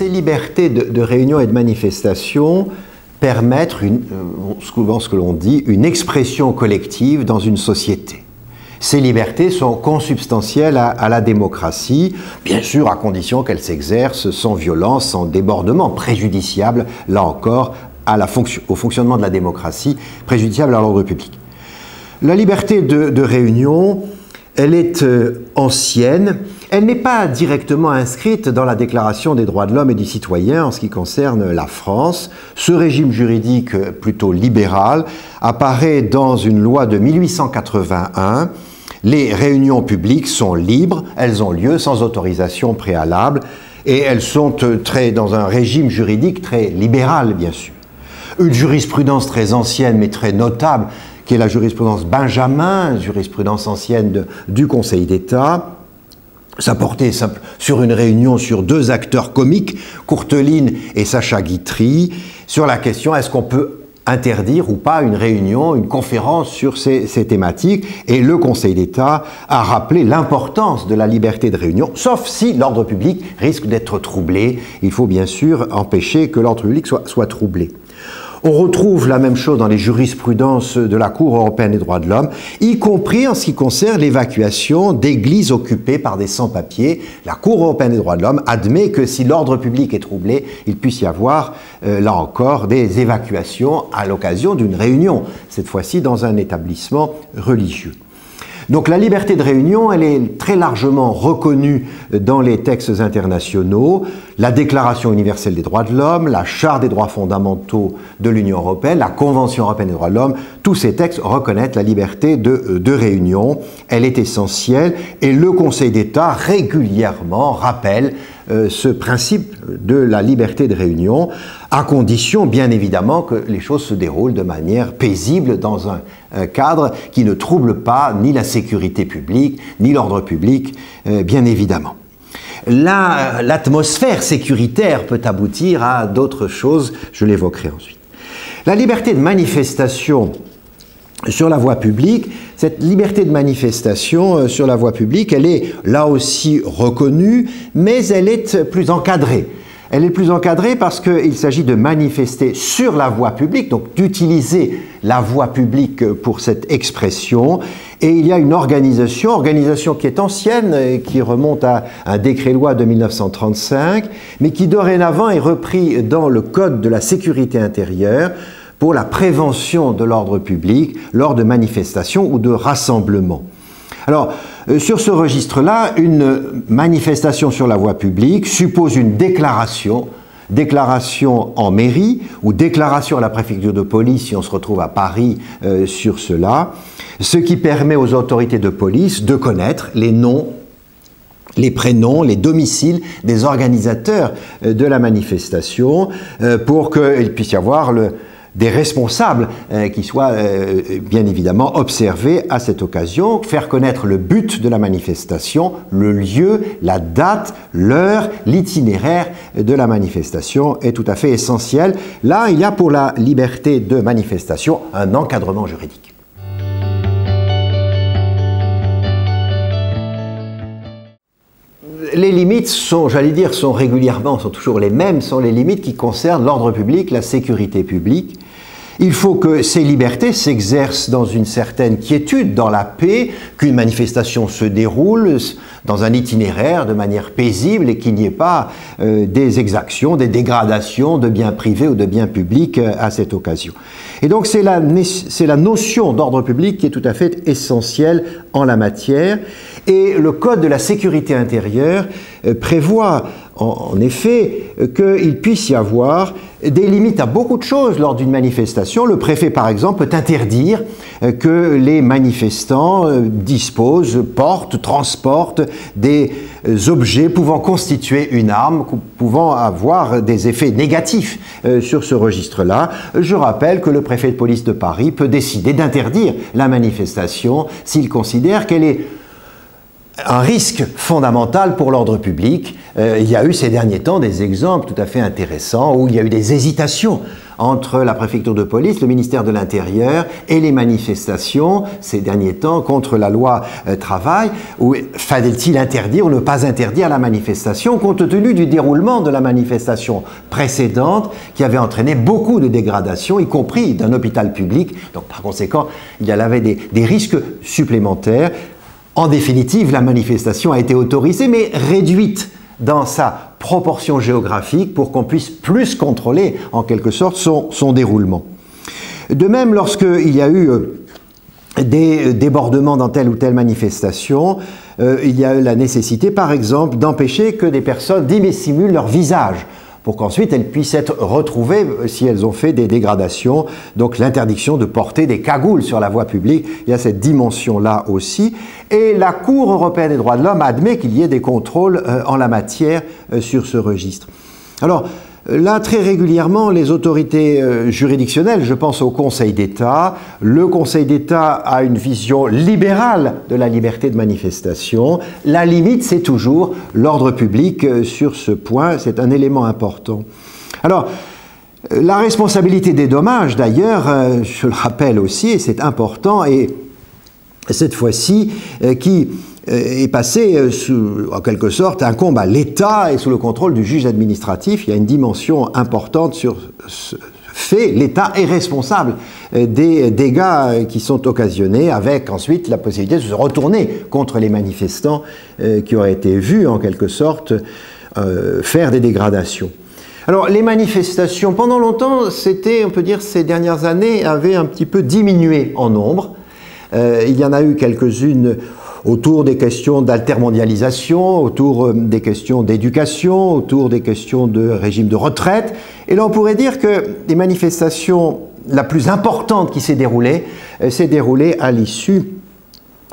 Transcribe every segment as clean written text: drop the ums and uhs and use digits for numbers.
ces libertés de réunion et de manifestation permettent, souvent ce que l'on dit, une expression collective dans une société. Ces libertés sont consubstantielles à la démocratie, bien sûr à condition qu'elles s'exercent sans violence, sans débordement, préjudiciable, là encore, au fonctionnement de la démocratie, préjudiciable à l'ordre public. La liberté de réunion, elle est ancienne, elle n'est pas directement inscrite dans la Déclaration des droits de l'homme et du citoyen en ce qui concerne la France. Ce régime juridique plutôt libéral apparaît dans une loi de 1881. Les réunions publiques sont libres, elles ont lieu sans autorisation préalable et elles sont dans un régime juridique très libéral, bien sûr. Une jurisprudence très ancienne mais très notable, qui est la jurisprudence Benjamin, jurisprudence ancienne du Conseil d'État. Ça portait sur une réunion sur deux acteurs comiques, Courteline et Sacha Guitry, sur la question est-ce qu'on peut interdire ou pas une réunion, une conférence sur ces thématiques. Et le Conseil d'État a rappelé l'importance de la liberté de réunion, sauf si l'ordre public risque d'être troublé. Il faut bien sûr empêcher que l'ordre public soit troublé. On retrouve la même chose dans les jurisprudences de la Cour européenne des droits de l'homme, y compris en ce qui concerne l'évacuation d'églises occupées par des sans-papiers. La Cour européenne des droits de l'homme admet que si l'ordre public est troublé, il puisse y avoir, là encore, des évacuations à l'occasion d'une réunion, cette fois-ci dans un établissement religieux. Donc la liberté de réunion, elle est très largement reconnue dans les textes internationaux, la Déclaration universelle des droits de l'homme, la Charte des droits fondamentaux de l'Union européenne, la Convention européenne des droits de l'homme, tous ces textes reconnaissent la liberté de réunion, elle est essentielle et le Conseil d'État régulièrement rappelle ce principe de la liberté de réunion, à condition bien évidemment que les choses se déroulent de manière paisible dans un cadre qui ne trouble pas ni la sécurité publique, ni l'ordre public, bien évidemment. L'atmosphère sécuritaire peut aboutir à d'autres choses, je l'évoquerai ensuite. La liberté de manifestation sur la voie publique, cette liberté de manifestation sur la voie publique, elle est là aussi reconnue, mais elle est plus encadrée. Elle est plus encadrée parce qu'il s'agit de manifester sur la voie publique, donc d'utiliser la voie publique pour cette expression. Et il y a une organisation qui est ancienne, qui remonte à un décret-loi de 1935, mais qui dorénavant est repris dans le Code de la sécurité intérieure pour la prévention de l'ordre public lors de manifestations ou de rassemblements. Alors, sur ce registre-là, une manifestation sur la voie publique suppose une déclaration en mairie ou déclaration à la préfecture de police si on se retrouve à Paris sur cela, ce qui permet aux autorités de police de connaître les noms, les prénoms, les domiciles des organisateurs de la manifestation pour qu'il puisse y avoir des responsables qui soient bien évidemment observés à cette occasion, faire connaître le but de la manifestation, le lieu, la date, l'heure, l'itinéraire de la manifestation est tout à fait essentiel. Là, il y a pour la liberté de manifestation un encadrement juridique. Les limites sont toujours les mêmes, sont les limites qui concernent l'ordre public, la sécurité publique. Il faut que ces libertés s'exercent dans une certaine quiétude, dans la paix, qu'une manifestation se déroule dans un itinéraire de manière paisible et qu'il n'y ait pas des exactions, des dégradations de biens privés ou de biens publics à cette occasion. Et donc c'est la notion d'ordre public qui est tout à fait essentielle en la matière. Et le Code de la sécurité intérieure prévoit en effet qu'il puisse y avoir des limites à beaucoup de choses lors d'une manifestation. Le préfet, par exemple, peut interdire que les manifestants transportent des objets pouvant constituer une arme, pouvant avoir des effets négatifs sur ce registre-là. Je rappelle que le préfet de police de Paris peut décider d'interdire la manifestation s'il considère qu'elle est un risque fondamental pour l'ordre public. Il y a eu ces derniers temps des exemples tout à fait intéressants où il y a eu des hésitations entre la préfecture de police, le ministère de l'Intérieur et les manifestations ces derniers temps contre la loi travail, où fallait-il interdire ou ne pas interdire la manifestation compte tenu du déroulement de la manifestation précédente qui avait entraîné beaucoup de dégradations, y compris d'un hôpital public. Donc par conséquent, il y avait des risques supplémentaires. En définitive, la manifestation a été autorisée mais réduite dans sa proportion géographique pour qu'on puisse plus contrôler en quelque sorte son déroulement. De même, lorsqu'il y a eu des débordements dans telle ou telle manifestation, il y a eu la nécessité par exemple d'empêcher que des personnes dissimulent leur visage pour qu'ensuite elles puissent être retrouvées si elles ont fait des dégradations. Donc l'interdiction de porter des cagoules sur la voie publique, il y a cette dimension-là aussi. Et la Cour européenne des droits de l'homme admet qu'il y ait des contrôles en la matière sur ce registre. Alors là, très régulièrement, les autorités juridictionnelles, je pense au Conseil d'État, le Conseil d'État a une vision libérale de la liberté de manifestation. La limite, c'est toujours l'ordre public sur ce point, c'est un élément important. Alors, la responsabilité des dommages, d'ailleurs, je le rappelle aussi, et c'est important, et cette fois-ci, qui est passé, en quelque sorte, incombe à l'État et sous le contrôle du juge administratif. Il y a une dimension importante sur ce fait. L'État est responsable des dégâts qui sont occasionnés, avec ensuite la possibilité de se retourner contre les manifestants qui auraient été vus, en quelque sorte, faire des dégradations. Alors, les manifestations, pendant longtemps, on peut dire, ces dernières années, avaient un petit peu diminué en nombre. Il y en a eu quelques-unes autour des questions d'altermondialisation, autour des questions d'éducation, autour des questions de régime de retraite. Et là, on pourrait dire que les manifestations, la plus importante qui s'est déroulée à l'issue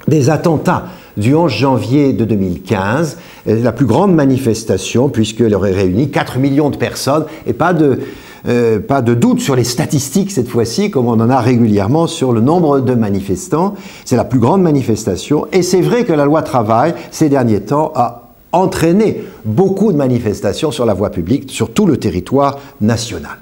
des attentats du 11 janvier de 2015, la plus grande manifestation, puisqu'elle aurait réuni 4 millions de personnes, et pas de doute sur les statistiques cette fois-ci, comme on en a régulièrement sur le nombre de manifestants. C'est la plus grande manifestation, et c'est vrai que la loi travail, ces derniers temps, a entraîné beaucoup de manifestations sur la voie publique, sur tout le territoire national.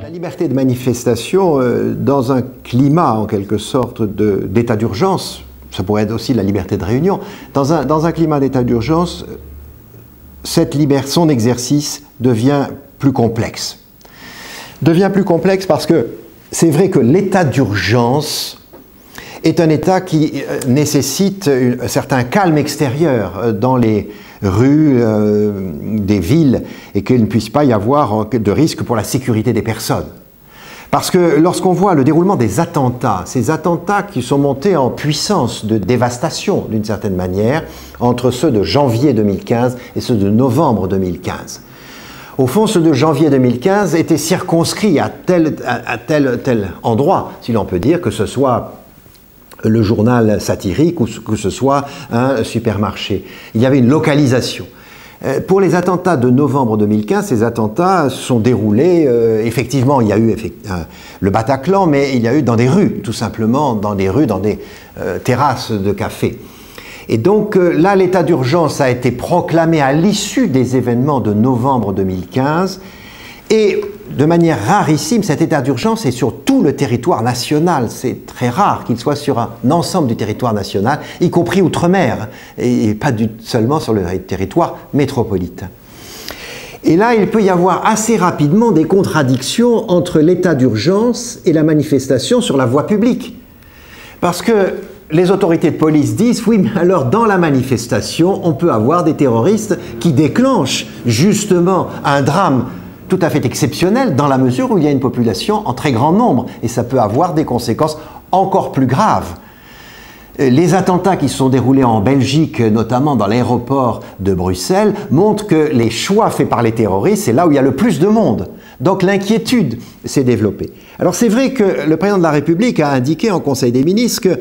La liberté de manifestation, dans un climat, en quelque sorte, d'état d'urgence, ça pourrait être aussi la liberté de réunion. Dans un climat d'état d'urgence, son exercice devient plus complexe. Devient plus complexe parce que c'est vrai que l'état d'urgence est un état qui nécessite un certain calme extérieur dans les rues des villes et qu'il ne puisse pas y avoir de risque pour la sécurité des personnes. Parce que lorsqu'on voit le déroulement des attentats, ces attentats qui sont montés en puissance de dévastation d'une certaine manière, entre ceux de janvier 2015 et ceux de novembre 2015. Au fond, ceux de janvier 2015 étaient circonscrits à tel endroit, si l'on peut dire, que ce soit le journal satirique ou que ce soit un supermarché. Il y avait une localisation. Pour les attentats de novembre 2015, ces attentats se sont déroulés, effectivement, il y a eu le Bataclan, mais il y a eu dans des rues, tout simplement, dans des terrasses de café. Et donc là, l'état d'urgence a été proclamé à l'issue des événements de novembre 2015, et de manière rarissime, cet état d'urgence est sur tout le territoire national. C'est très rare qu'il soit sur un ensemble du territoire national, y compris outre-mer, et pas seulement sur le territoire métropolitain. Et là, il peut y avoir assez rapidement des contradictions entre l'état d'urgence et la manifestation sur la voie publique. Parce que les autorités de police disent « oui, mais alors dans la manifestation, on peut avoir des terroristes qui déclenchent justement un drame tout à fait exceptionnel dans la mesure où il y a une population en très grand nombre et ça peut avoir des conséquences encore plus graves. » Les attentats qui se sont déroulés en Belgique, notamment dans l'aéroport de Bruxelles, montrent que les choix faits par les terroristes, c'est là où il y a le plus de monde. Donc l'inquiétude s'est développée. Alors c'est vrai que le président de la République a indiqué en Conseil des ministres que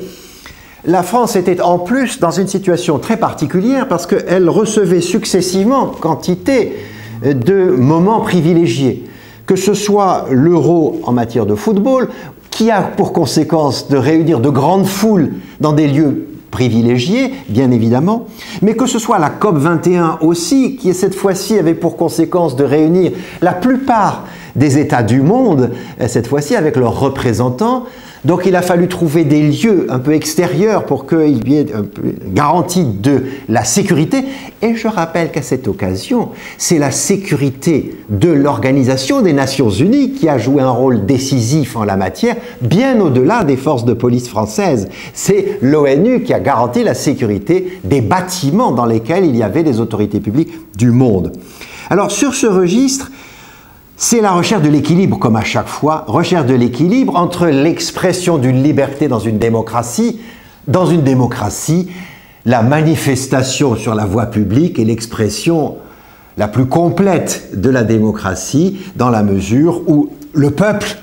la France était en plus dans une situation très particulière parce qu'elle recevait successivement quantité de moments privilégiés, que ce soit l'Euro en matière de football, qui a pour conséquence de réunir de grandes foules dans des lieux privilégiés, bien évidemment, mais que ce soit la COP 21 aussi, qui cette fois-ci avait pour conséquence de réunir la plupart des États du monde, cette fois-ci avec leurs représentants. Donc il a fallu trouver des lieux un peu extérieurs pour qu'il y ait une garantie de la sécurité. Et je rappelle qu'à cette occasion, c'est la sécurité de l'Organisation des Nations Unies qui a joué un rôle décisif en la matière, bien au-delà des forces de police françaises. C'est l'ONU qui a garanti la sécurité des bâtiments dans lesquels il y avait des autorités publiques du monde. Alors sur ce registre, c'est la recherche de l'équilibre, comme à chaque fois, recherche de l'équilibre entre l'expression d'une liberté dans une démocratie, la manifestation sur la voie publique est l'expression la plus complète de la démocratie, dans la mesure où le peuple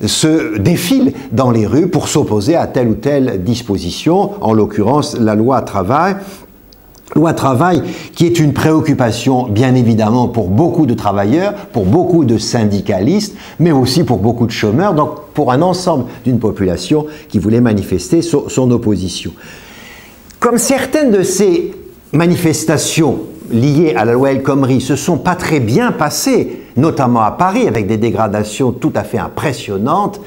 se défile dans les rues pour s'opposer à telle ou telle disposition, en l'occurrence la loi travail. Loi travail qui est une préoccupation bien évidemment pour beaucoup de travailleurs, pour beaucoup de syndicalistes, mais aussi pour beaucoup de chômeurs, donc pour un ensemble d'une population qui voulait manifester son opposition. Comme certaines de ces manifestations liées à la loi El Khomri se sont pas très bien passées, notamment à Paris, avec des dégradations tout à fait impressionnantes,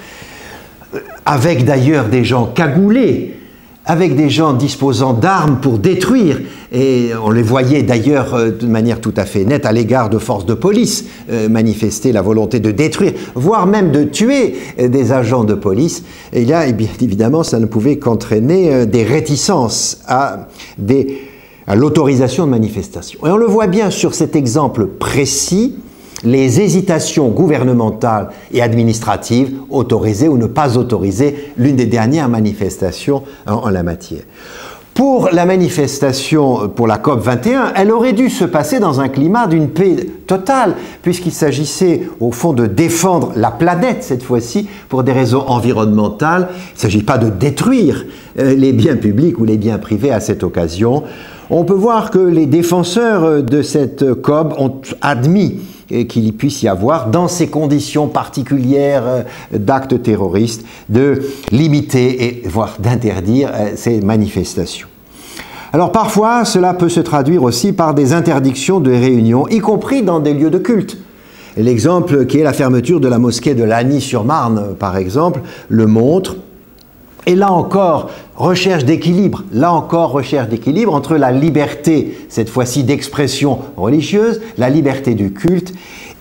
avec d'ailleurs des gens cagoulés, avec des gens disposant d'armes pour détruire, et on les voyait d'ailleurs de manière tout à fait nette à l'égard de forces de police manifester la volonté de détruire, voire même de tuer des agents de police. Et là, bien évidemment, ça ne pouvait qu'entraîner des réticences à l'autorisation de manifestation. Et on le voit bien sur cet exemple précis, les hésitations gouvernementales et administratives, autorisées ou ne pas autoriser, l'une des dernières manifestations en la matière. Pour la manifestation pour la COP 21, elle aurait dû se passer dans un climat d'une paix totale, puisqu'il s'agissait au fond de défendre la planète cette fois-ci pour des raisons environnementales. Il ne s'agit pas de détruire les biens publics ou les biens privés à cette occasion. On peut voir que les défenseurs de cette COP ont admis qu'il puisse y avoir, dans ces conditions particulières d'actes terroristes, de limiter et voire d'interdire ces manifestations. Alors parfois, cela peut se traduire aussi par des interdictions de réunions, y compris dans des lieux de culte. L'exemple qui est la fermeture de la mosquée de Lagny-sur-Marne, par exemple, le montre. Et là encore, recherche d'équilibre. Là encore, recherche d'équilibre entre la liberté, cette fois-ci d'expression religieuse, la liberté du culte,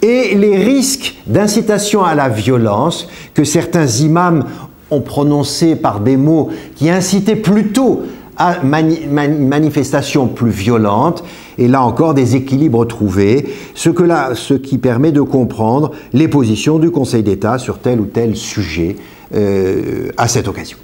et les risques d'incitation à la violence que certains imams ont prononcés par des mots qui incitaient plutôt à une manifestation plus violente. Et là encore, des équilibres trouvés, ce qui permet de comprendre les positions du Conseil d'État sur tel ou tel sujet à cette occasion.